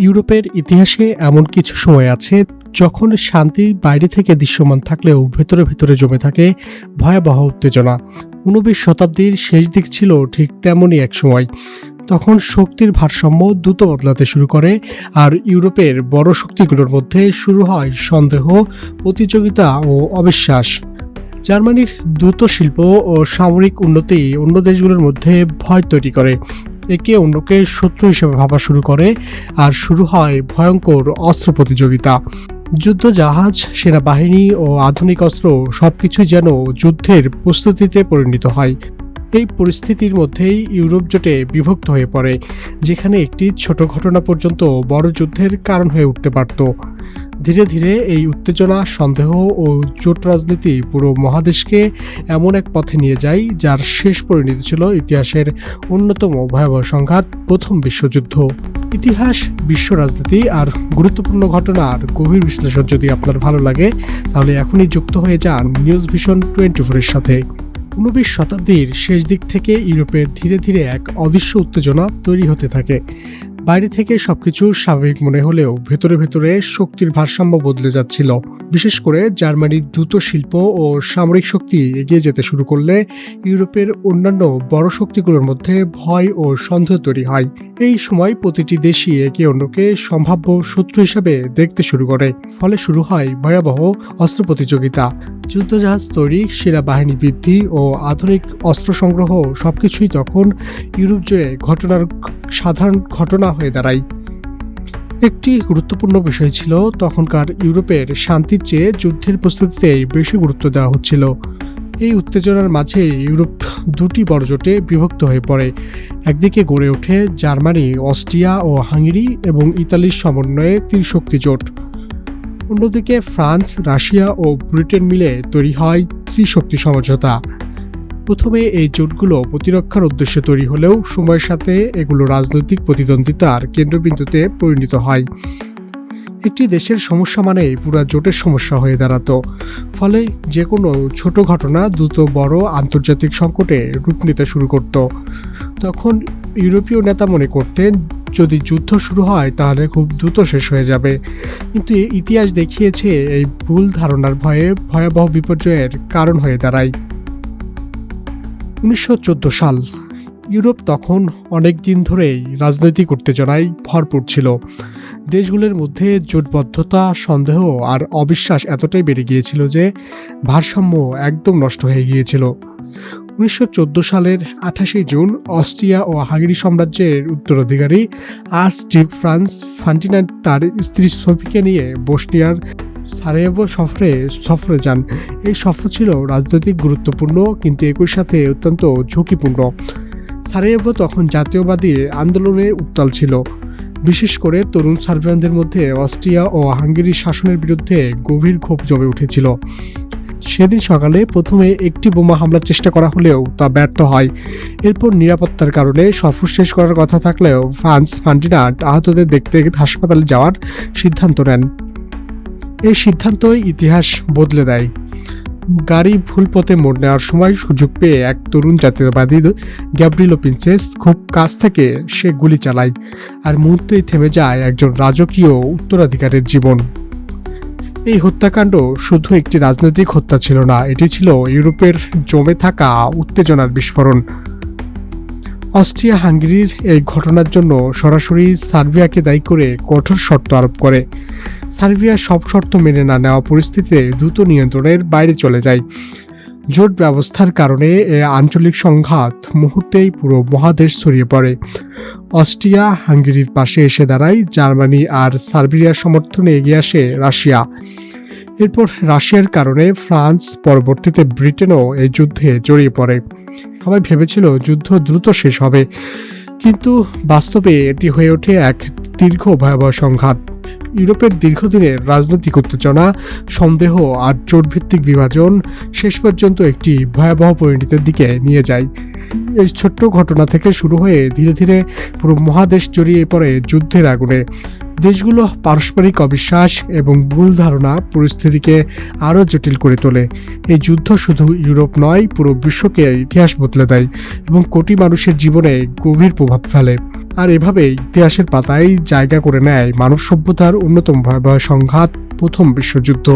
ইউরোপের ইতিহাসে এমন কিছু সময় আছে যখন শান্তি বাইরে থেকে দৃশ্যমান থাকলেও ভেতরে ভেতরে জমে থাকে ভয়াবহ উত্তেজনা। 19 শতাব্দীর শেষ দিক ছিল ঠিক তেমনই এক সময়। তখন শক্তির ভারসাম্য দ্রুত বদলাতে শুরু করে, আর ইউরোপের বড় শক্তিগুলোর মধ্যে শুরু হয় সন্দেহ, প্রতিযোগিতা ও অবিশ্বাস। জার্মানির দ্রুত শিল্প ও সামরিক উন্নতি অন্য দেশগুলোর মধ্যে ভয় তৈরি করে, একে অন্যকে শত্রু হিসেবে ভাবা শুরু করে, আর শুরু হয় ভয়ঙ্কর অস্ত্র প্রতিযোগিতা। যুদ্ধ জাহাজ, সেনাবাহিনী ও আধুনিক অস্ত্র সবকিছুই যেন যুদ্ধের প্রস্তুতিতে পরিণত হয়। এই পরিস্থিতির মধ্যেই ইউরোপ জোটে বিভক্ত হয়ে পড়ে, যেখানে একটি ছোট ঘটনা পর্যন্ত বড় যুদ্ধের কারণ হয়ে উঠতে পারত। ধীরে ধীরে এই উত্তেজনা, সন্দেহ ও জোট রাজনীতি পুরো মহাদেশকে এমন এক পথে নিয়ে যায় যার শেষ পরিণতি ছিল ইতিহাসের অন্যতম ভয়াবহ সংঘাত, প্রথম বিশ্বযুদ্ধ। ইতিহাস, বিশ্ব রাজনীতি আর গুরুত্বপূর্ণ ঘটনার গভীর বিশ্লেষণ যদি আপনার ভালো লাগে, তাহলে এখনই যুক্ত হয়ে যান নিউজ ভিশন 24-এর সাথে। 19 শতাব্দীর শেষ দিক থেকে ইউরোপের ধীরে ধীরে এক অদৃশ্য উত্তেজনা তৈরি হতে থাকে। বাইরে থেকে সবকিছু স্বাভাবিক মনে হলেও ভেতরে ভেতরে শক্তির ভারসাম্য বদলে যাচ্ছিল। বিশেষ করে জার্মানির দ্রুত শিল্প ও সামরিক শক্তি এগিয়ে যেতে শুরু করলে ইউরোপের অন্যান্য বড় শক্তিগুলোর মধ্যে ভয় ও সন্দেহ তৈরি হয়। এই সময় প্রতিটি দেশই একে অন্যকে সম্ভাব্য শত্রু হিসেবে দেখতে শুরু করে। ফলে শুরু হয় ভয়াবহ অস্ত্র প্রতিযোগিতা। যুদ্ধজাহাজ তৈরি, সেনাবাহিনী বৃদ্ধি ও আধুনিক অস্ত্র সংগ্রহ সবকিছুই তখন ইউরোপ জুড়ে সাধারণ ঘটনা হয়ে দাঁড়ায়। একটি গুরুত্বপূর্ণ বিষয় ছিল, তখনকার ইউরোপের শান্তির চেয়ে যুদ্ধের প্রস্তুতিতেই বেশি গুরুত্ব দেওয়া হচ্ছিল। এই উত্তেজনার মাঝে ইউরোপ দুটি বড় জোটে বিভক্ত হয়ে পড়ে। একদিকে গড়ে ওঠে জার্মানি, অস্ট্রিয়া ও হাঙ্গেরি এবং ইতালির সমন্বয়ে ত্রিশক্তি জোট। অন্যদিকে ফ্রান্স, রাশিয়া ও ব্রিটেন মিলে তৈরি হয় ত্রিশক্তি সমঝোতা। প্রথমে এই জোটগুলো প্রতিরক্ষার উদ্দেশ্যে তৈরি হলেও সময়ের সাথে এগুলো রাজনৈতিক প্রতিদ্বন্দ্বিতার কেন্দ্রবিন্দুতে পরিণত হয়। একটি দেশের সমস্যা মানেই পুরো জোটের সমস্যা হয়ে দাঁড়াতো। ফলে যে কোনো ছোট ঘটনা দ্রুত বড় আন্তর্জাতিক সংকটে রূপ নিতে শুরু করত। তখন ইউরোপীয় নেতা মনে করতেন, যদি যুদ্ধ শুরু হয় তাহলে খুব দ্রুত শেষ হয়ে যাবে। কিন্তু ইতিহাস দেখিয়েছে এই ভুল ধারণার ভয়ে ভয়াবহ বিপর্যয়ের কারণ হয়ে দাঁড়ায়। 1914 সাল। ইউরোপ তখন অনেক দিন ধরেই রাজনৈতিক উত্তেজনায় ভরপুর ছিল। দেশগুলোর মধ্যে জোটবদ্ধতা, সন্দেহ আর অবিশ্বাস এতটাই বেড়ে গিয়েছিল যে ভারসাম্য একদম নষ্ট হয়ে গিয়েছিল। 1914 সালের 28 জুন অস্ট্রিয়া ও হাঙ্গেরি সাম্রাজ্যের উত্তরাধিকারী আর্চডিউক ফ্রান্স ফার্ডিনান্ড তার স্ত্রী সোফিকে নিয়ে বসনিয়ার সারায়েভো সফরে যান। এই সফর ছিল রাজনৈতিক গুরুত্বপূর্ণ, কিন্তু একই সাথে অত্যন্ত ঝুঁকিপূর্ণ। সারায়েভো তখন জাতীয়বাদী আন্দোলনে উত্তাল ছিল। বিশেষ করে তরুণ সার্বিয়ানদের মধ্যে অস্ট্রিয়া ও হাঙ্গেরির শাসনের বিরুদ্ধে গভীর ক্ষোভ জমে উঠেছিল। সেদিন সকালে প্রথমে একটি বোমা হামলার চেষ্টা করা হলেও তা ব্যর্থ হয়। এরপর নিরাপত্তার কারণে সফর শেষ করার কথা থাকলেও ফ্রান্স ফার্ডিনান্ড আহতদের দেখতে হাসপাতালে যাওয়ার সিদ্ধান্ত নেন। এই সিদ্ধান্তই ইতিহাস বদলে দেয়। গাড়ি ভুল পথে মোড় নেওয়ার সময় সুযোগ পেয়ে এক তরুণ জাতীয়বাদী গ্যাব্রিয়েলো প্রিন্সেস খুব কাছ থেকে সে গুলি চালায়, আর মুহূর্তেই থেমে যায় একজন রাজকীয় উত্তরাধিকারের জীবন। এই হত্যাকাণ্ড শুধু একটি রাজনৈতিক হত্যা ছিল না, এটি ছিল ইউরোপের জমে থাকা উত্তেজনার বিস্ফোরণ। অস্ট্রিয়া হাঙ্গেরির এই ঘটনার জন্য সরাসরি সার্বিয়াকে দায়ী করে কঠোর শর্ত আরোপ করে। সার্বিয়া সব শর্ত মেনে না নেওয়া পরিস্থিতিতে দ্রুত নিয়ন্ত্রণের বাইরে চলে যায়। জোট ব্যবস্থার কারণে এই আঞ্চলিক সংঘাত মুহূর্তেই পুরো মহাদেশ ছড়িয়ে পড়ে। অস্ট্রিয়া হাঙ্গেরির পাশে এসে দাঁড়ায় জার্মানি, আর সার্বিয়ার সমর্থনে এগিয়ে আসে রাশিয়া। এরপর রাশিয়ার কারণে ফ্রান্স, পরবর্তীতে ব্রিটেনও এই যুদ্ধে জড়িয়ে পড়ে। সবাই ভেবেছিল যুদ্ধ দ্রুত শেষ হবে, কিন্তু বাস্তবে এটি হয়ে ওঠে এক দীর্ঘ ভয়াবহ সংঘাত। ইউরোপের দীর্ঘদিনের রাজনৈতিক উত্তেজনা, সন্দেহ আর জোটভিত্তিক বিভাজন শেষ পর্যন্ত একটি ভয়াবহ পরিণতির দিকে নিয়ে যায়। এই ছোট্ট ঘটনা থেকে শুরু হয়ে ধীরে ধীরে পুরো মহাদেশ জড়িয়ে পড়ে যুদ্ধের আগুনে। দেশগুলো পারস্পরিক অবিশ্বাস এবং ভুল ধারণা পরিস্থিতিকে আরও জটিল করে তোলে। এই যুদ্ধ শুধু ইউরোপ নয়, পুরো বিশ্বকে ইতিহাস বদলে দেয় এবং কোটি মানুষের জীবনে গভীর প্রভাব ফেলে। আর এভাবে ইতিহাসের পাতায় জায়গা করে নেয় মানব সভ্যতার অন্যতম ভয়াবহ সংঘাত, প্রথম বিশ্বযুদ্ধ।